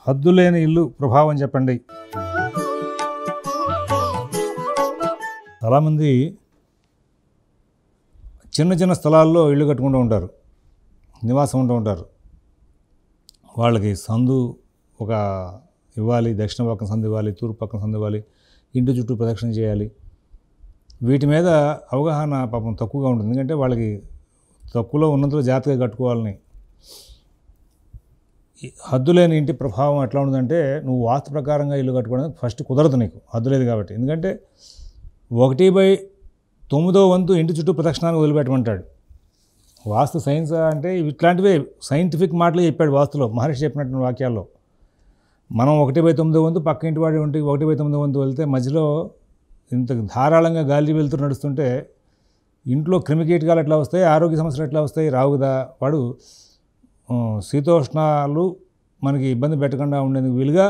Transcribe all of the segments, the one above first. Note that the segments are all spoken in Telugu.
హద్దులేని ఇల్లు ప్రభావం చెప్పండి. చాలామంది చిన్న చిన్న స్థలాల్లో ఇల్లు కట్టుకుంటూ ఉంటారు, నివాసం ఉంటూ ఉంటారు. వాళ్ళకి సందు ఒక ఇవ్వాలి, దక్షిణ పక్కన సందు ఇవ్వాలి, తూర్పు పక్కన సందు ఇవ్వాలి, ఇంటి చుట్టూ ప్రదక్షిణ చేయాలి. వీటి మీద అవగాహన పాపం తక్కువగా ఉంటుంది. ఎందుకంటే వాళ్ళకి తక్కువలో ఉన్నంతలో జాగ్రత్తగా కట్టుకోవాలని. హద్దులేని ఇంటి ప్రభావం ఎట్లా ఉంటుందంటే, నువ్వు వాస్తు ప్రకారంగా ఇల్లు కట్టుకోవడం ఫస్ట్ కుదరదు నీకు, హద్దు లేదు కాబట్టి. ఎందుకంటే 1/9 వంతు ఇంటి చుట్టూ ప్రదక్షిణాన్ని వదిలిపెట్టమంటాడు. వాస్తు సైన్స్ అంటే ఇట్లాంటివే సైంటిఫిక్ మాటలు చెప్పాడు వాస్తులో, మహర్షి చెప్పినటువంటి వాక్యాల్లో. మనం 1/9 వంతు పక్క ఇంటి వాడి ఒంటికి 1/9 వంతు వెళ్తే మధ్యలో ఇంత ధారాళంగా గాలి వెళ్తూ నడుస్తుంటే ఇంట్లో క్రిమికీటకాలు ఎట్లా వస్తాయి, ఆరోగ్య సమస్యలు ఎట్లా వస్తాయి, రావు కదా. వాడు శీతోష్ణాలు మనకి ఇబ్బంది పెట్టకుండా ఉండేందుకు వీలుగా,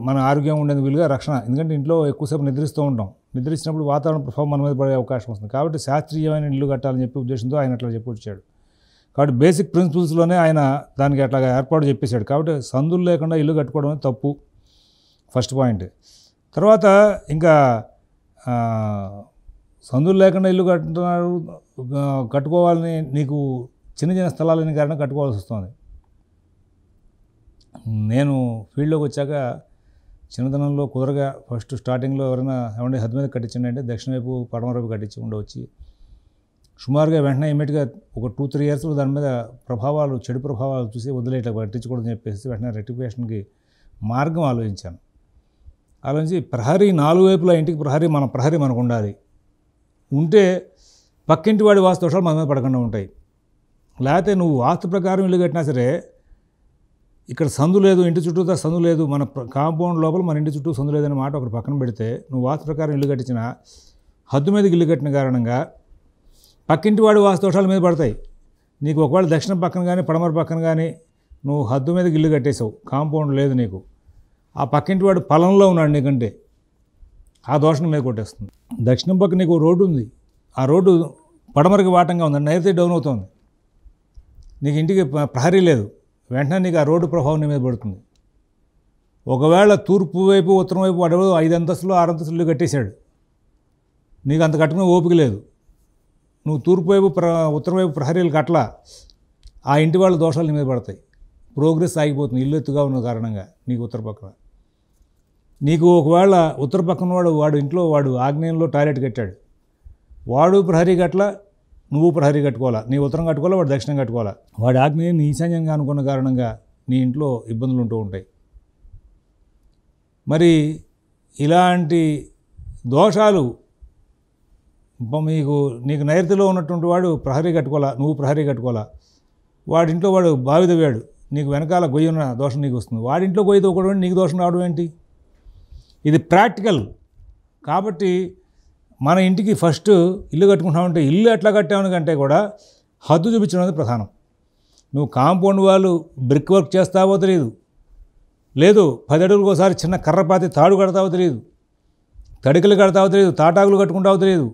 మన ఆరోగ్యం ఉండేందుకు వీలుగా రక్షణ. ఎందుకంటే ఇంట్లో ఎక్కువసేపు నిద్రిస్తూ ఉంటాం, నిద్రించినప్పుడు వాతావరణ ప్రభావం మన మీద పడే అవకాశం వస్తుంది. కాబట్టి శాస్త్రీయమైన ఇల్లు కట్టాలని చెప్పి ఉద్దేశంతో ఆయన అట్లా చెప్పి వచ్చాడు. కాబట్టి బేసిక్ ప్రిన్సిపల్స్లోనే ఆయన దానికి అట్లాగా ఏర్పాటు చెప్పేశాడు. కాబట్టి సందులు లేకుండా ఇల్లు కట్టుకోవడం తప్పు, ఫస్ట్ పాయింట్. తర్వాత ఇంకా సందులు లేకుండా ఇల్లు కట్టుకోవాలని నీకు చిన్న చిన్న స్థలాలని కారణం కట్టుకోవాల్సి వస్తుంది. నేను ఫీల్డ్లోకి వచ్చాక చిన్నతనంలో కుదరగా ఫస్ట్ స్టార్టింగ్లో ఎవరైనా ఏమంటే హద్దు మీద కట్టించండి అంటే దక్షిణ వైపు పడమర వైపు కట్టించి ఉండవచ్చి సుమారుగా వెంటనే ఇమీడియట్గా ఒక 2-3 ఇయర్స్లో దాని మీద ప్రభావాలు, చెడు ప్రభావాలు చూసి వదిలేట్లా కట్టించకూడదని చెప్పేసి వెంటనే రెక్టిఫికేషన్కి మార్గం ఆలోచించాను. ఆలోచించి ప్రహరీ 4 వైపులా ఇంటికి ప్రహరీ మనకు ఉండాలి. ఉంటే పక్కింటి వాడి వాస్తు దోషాలు మన మీద పడకుండా ఉంటాయి. లేకపోతే నువ్వు వాస్తు ప్రకారం ఇల్లు కట్టినా సరే ఇక్కడ సందు లేదు, ఇంటి చుట్టూ సందు లేదు, మన కాంపౌండ్ లోపల మన ఇంటి చుట్టూ సందు లేదనే మాట ఒకటి పక్కన పెడితే, నువ్వు వాస్తు ప్రకారం ఇల్లు కట్టించిన హద్దు మీదకి ఇల్లు కట్టిన కారణంగా పక్కింటి వాడి వాస్తు దోషాల మీద పడతాయి. నీకు ఒకవేళ దక్షిణ పక్కన కానీ పడమర పక్కన కానీ నువ్వు హద్దు మీదకి ఇల్లు కట్టేసావు, కాంపౌండ్ లేదు నీకు, ఆ పక్కింటి వాడు పొలంలో ఉన్నాడు నీకంటే, ఆ దోషం మీద కొట్టేస్తుంది. దక్షిణం పక్క నీకు రోడ్డు ఉంది, ఆ రోడ్డు పడమరకి వాటంగా ఉంది, నైరుతి డౌన్ అవుతుంది, నీకు ఇంటికి ప్రహరీ లేదు, వెంటనే నీకు ఆ రోడ్డు ప్రభావం నీ మీద పడుతుంది. ఒకవేళ తూర్పు వైపు ఉత్తరం వైపు వాడు 5 అంతస్తులు 6 అంతస్తులు కట్టేశాడు, నీకు అంత కట్టుకునే ఓపిక లేదు, నువ్వు తూర్పు వైపు ఉత్తరం వైపు ప్రహరీలు కట్టలా, ఆ ఇంటి వాళ్ళ దోషాలు నీ మీద పడతాయి, ప్రోగ్రెస్ ఆగిపోతుంది ఇల్లు ఎత్తుగా ఉన్న కారణంగా. నీకు ఉత్తర పక్కన నీకు ఒకవేళ ఉత్తర పక్కన వాడు ఇంట్లో ఆగ్నేయంలో టాయిలెట్ కట్టాడు, వాడు ప్రహరీ కట్టలా, నువ్వు ప్రహరీ కట్టుకోవాలా, నీ ఉత్తరం కట్టుకోవాలా, వాడు దక్షిణం కట్టుకోవాలా. వాడి ఆగ్నేయం నీ ఈశాన్యంగా అనుకున్న కారణంగా నీ ఇంట్లో ఇబ్బందులు ఉంటూ ఉంటాయి. మరి ఇలాంటి దోషాలు నీకు నైరుతిలో ఉన్నటువంటి వాడు ప్రహరీ కట్టుకోవాలా, నువ్వు ప్రహరీ కట్టుకోవాలా, వాడింట్లో వాడు బావి తవ్వాడు, నీకు వెనకాల గొయ్యి ఉన్న దోషం నీకు వస్తుంది, వాడింట్లో గొయ్యి తవ్వుకోవడం నీకు దోషం రావడం ఏంటి? ఇది ప్రాక్టికల్. కాబట్టి మన ఇంటికి ఫస్ట్ ఇల్లు కట్టుకుంటామంటే ఇల్లు ఎట్లా కట్టామని కంటే కూడా హద్దు చూపించడం అనేది ప్రధానం. నువ్వు కాంపౌండ్ వాళ్ళు బ్రిక్ వర్క్ చేస్తావో తెలియదు, లేదు 10 అడుగులకు ఒకసారి చిన్న కర్రపాతి తాడు కడతావో తెలియదు, తడికలు కడతావో తెలియదు, తాటాకులు కట్టుకుంటావో తెలియదు,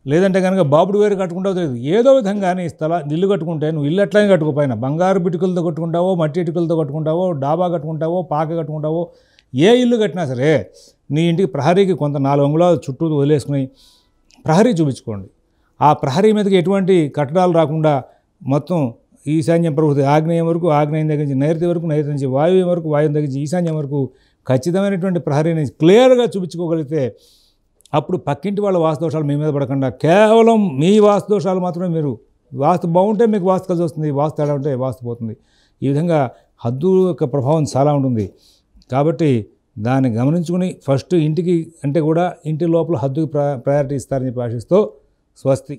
లేదంటే కనుక బాబుడు వేరు కట్టుకుంటావో తెలియదు. ఏదో విధంగా నీ ఇల్లు కట్టుకుంటే నువ్వు ఇల్లు ఎట్లానే కట్టుకోపోయినా బంగారు బిటుకులతో కట్టుకుంటావో, మట్టి ఇటుకలతో కట్టుకుంటావో, డాబా కట్టుకుంటావో, పాక కట్టుకుంటావో, ఏ ఇల్లు కట్టినా సరే నీ ఇంటికి ప్రహరీకి కొంత 4 అంగుళాలు చుట్టూ వదిలేసుకుని ప్రహరీ చూపించుకోండి. ఆ ప్రహరీ మీదకి ఎటువంటి కట్టడాలు రాకుండా మొత్తం ఈశాన్యం ప్రభుత్వ ఆగ్నేయం వరకు, ఆగ్నేయం దగ్గర నుంచి నైరుతి వరకు, నైరుతి నుంచి వాయువ్యం వరకు, వాయువ్యం దగ్గర నుంచి ఈశాన్యం వరకు ఖచ్చితమైనటువంటి ప్రహరీని క్లియర్గా చూపించుకోగలిగితే అప్పుడు పక్కింటి వాళ్ళ వాస్తుదోషాలు మీ మీద పడకుండా కేవలం మీ వాస్తుదోషాలు మాత్రమే, మీరు వాస్తు బాగుంటే మీకు వాస్తు కలిసి వస్తుంది, వాస్తు తేడా ఉంటే వాస్తు పోతుంది. ఈ విధంగా హద్దు యొక్క ప్రభావం చాలా ఉంటుంది. కాబట్టి దాన్ని గమనించుకుని ఫస్ట్ ఇంటికి అంటే కూడా ఇంటి లోపల హద్దుకి ప్రయారిటీ ఇస్తారని చెప్పి ఆశిస్తూ స్వస్తి.